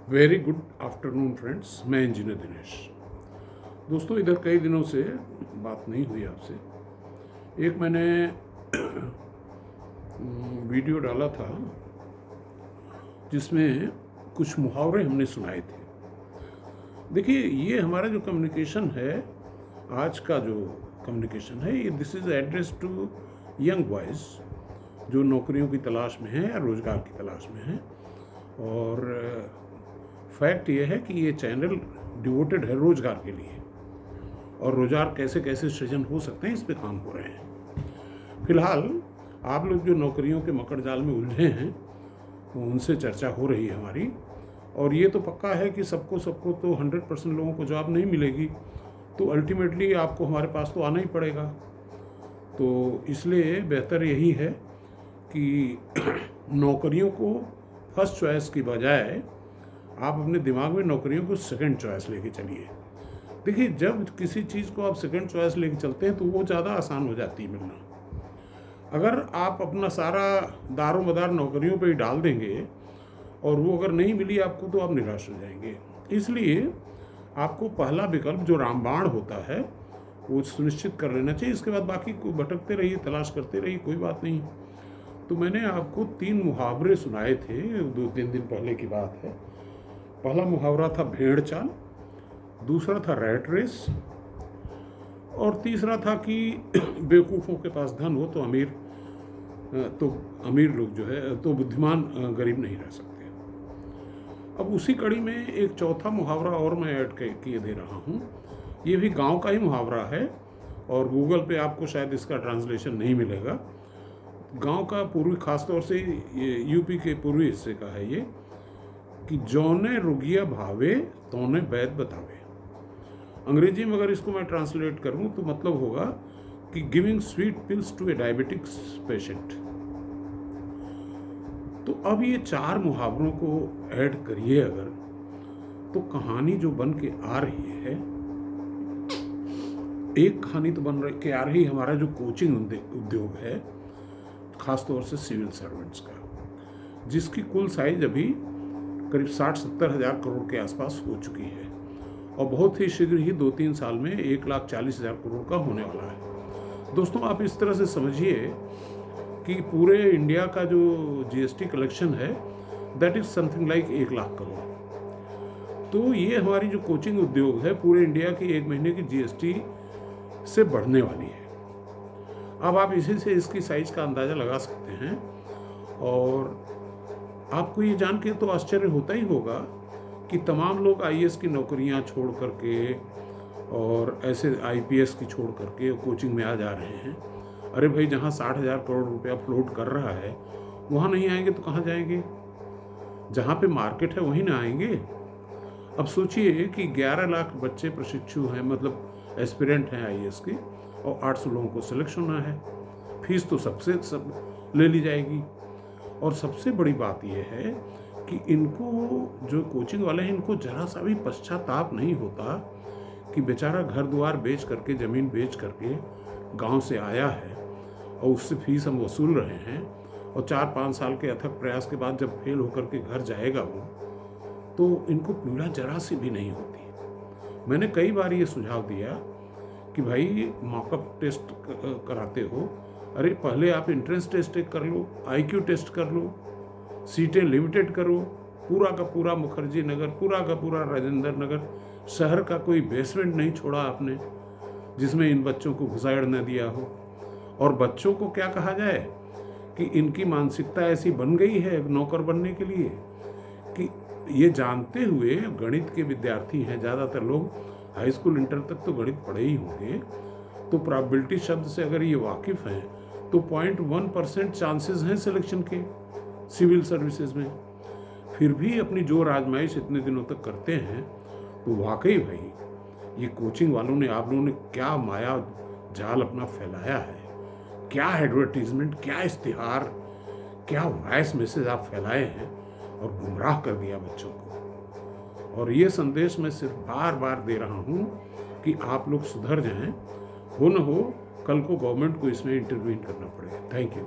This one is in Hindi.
Very good afternoon friends. मैं इंजीनियर दिनेश। दोस्तों, इधर कई दिनों से बात नहीं हुई आपसे। एक मैंने वीडियो डाला था जिसमें कुछ मुहावरे हमने सुनाए थे। देखिए, ये हमारा जो कम्युनिकेशन है, आज का जो कम्युनिकेशन है, ये this is address to young boys जो नौकरियों की तलाश में हैं या रोज़गार की तलाश में हैं। और फैक्ट ये है कि ये चैनल डिवोटेड है रोज़गार के लिए, और रोज़गार कैसे कैसे सृजन हो सकते हैं इस पे काम हो रहे हैं। फिलहाल आप लोग जो नौकरियों के मकड़ जाल में उलझे हैं, उनसे चर्चा हो रही है हमारी। और ये तो पक्का है कि सबको तो 100% लोगों को जॉब नहीं मिलेगी, तो अल्टीमेटली आपको हमारे पास तो आना ही पड़ेगा। तो इसलिए बेहतर यही है कि नौकरियों को फर्स्ट चॉइस की बजाय आप अपने दिमाग में नौकरियों को सेकंड चॉइस लेके चलिए। देखिए, जब किसी चीज़ को आप सेकंड चॉइस लेके चलते हैं तो वो ज़्यादा आसान हो जाती है मिलना। अगर आप अपना सारा दारो मदार नौकरियों पे ही डाल देंगे और वो अगर नहीं मिली आपको, तो आप निराश हो जाएंगे। इसलिए आपको पहला विकल्प जो रामबाण होता है वो सुनिश्चित कर लेना चाहिए। इसके बाद बाकी को भटकते रहिए, तलाश करते रहिए, कोई बात नहीं। तो मैंने आपको 3 मुहावरे सुनाए थे, 2-3 दिन पहले की बात है। पहला मुहावरा था भेड़ चाल, दूसरा था रैट रेस, और तीसरा था कि बेवकूफ़ों के पास धन हो तो अमीर लोग जो है तो बुद्धिमान गरीब नहीं रह सकते। अब उसी कड़ी में एक चौथा मुहावरा और मैं ऐड किए दे रहा हूँ। ये भी गांव का ही मुहावरा है और गूगल पे आपको शायद इसका ट्रांसलेशन नहीं मिलेगा। गांव का पूर्वी, खासतौर से यूपी के पूर्वी हिस्से का है ये, कि जौने रुगिया भावे तौने वैद बतावे। अंग्रेजी में अगर इसको मैं ट्रांसलेट करूं तो मतलब होगा कि giving sweet pills to a diabetic patient. तो अब ये 4 मुहावरों को ऐड करिए अगर, तो कहानी जो बन के आ रही है, एक कहानी तो बन के आ रही हमारा जो कोचिंग उद्योग है, खासतौर से सिविल सर्वेंट्स का, जिसकी कुल साइज अभी करीब 60-70 हज़ार करोड़ के आसपास हो चुकी है और बहुत ही शीघ्र ही 2-3 साल में 1,40,000 करोड़ का होने वाला है। दोस्तों, आप इस तरह से समझिए कि पूरे इंडिया का जो जीएसटी कलेक्शन है, that is something like 1 lakh crore. तो ये हमारी जो कोचिंग उद्योग है, पूरे इंडिया की 1 महीने की जीएसटी से बढ़ने वाली है। अब आप इसी से इसकी साइज का अंदाज़ा लगा सकते हैं। और आपको ये जान के तो आश्चर्य होता ही होगा कि तमाम लोग आईएएस की नौकरियां छोड़ करके और ऐसे आईपीएस की छोड़ करके कोचिंग में आ जा रहे हैं। अरे भाई, जहां 60,000 करोड़ रुपया फ्लोट कर रहा है, वहां नहीं आएंगे तो कहां जाएंगे? जहां पे मार्केट है वहीं ना आएंगे। अब सोचिए कि 11 लाख बच्चे प्रशिक्षु हैं, मतलब एस्पिरेंट हैं आईएएस के, और 800 लोगों को सिलेक्शन होना है। फीस तो सब ले ली जाएगी। और सबसे बड़ी बात यह है कि इनको, जो कोचिंग वाले हैं, इनको जरा सा भी पश्चाताप नहीं होता कि बेचारा घर द्वार बेच करके, ज़मीन बेच करके गांव से आया है और उससे फीस हम वसूल रहे हैं, और 4-5 साल के अथक प्रयास के बाद जब फेल होकर के घर जाएगा वो, तो इनको पीड़ा जरा सी भी नहीं होती। मैंने कई बार ये सुझाव दिया कि भाई, मॉकअप टेस्ट कराते हो, अरे पहले आप एंट्रेंस टेस्ट कर लो, आईक्यू टेस्ट कर लो, सीटें लिमिटेड करो। पूरा का पूरा मुखर्जी नगर, पूरा का पूरा राजेंद्र नगर शहर का कोई बेसमेंट नहीं छोड़ा आपने जिसमें इन बच्चों को घुसाड़ न दिया हो। और बच्चों को क्या कहा जाए कि इनकी मानसिकता ऐसी बन गई है नौकर बनने के लिए कि ये जानते हुए, गणित के विद्यार्थी हैं ज़्यादातर लोग, हाई स्कूल इंटर तक तो गणित पढ़े ही होंगे, तो प्रोबेबिलिटी शब्द से अगर ये वाकिफ़ हैं तो 0.1% चांसेस हैं सिलेक्शन के सिविल सर्विसेज में। फिर भी अपनी जोर आजमाइश इतने दिनों तक करते हैं। तो वाकई भाई, ये कोचिंग वालों ने, आप लोगों ने क्या माया जाल अपना फैलाया है, क्या एडवर्टीजमेंट, क्या इश्तिहार, क्या वॉइस मैसेज आप फैलाए हैं और गुमराह कर दिया बच्चों को। और ये संदेश मैं सिर्फ बार बार दे रहा हूँ कि आप लोग सुधर जाएं, हो न हो कल को गवर्नमेंट को इसमें इंटरवीन करना पड़े। Thank you.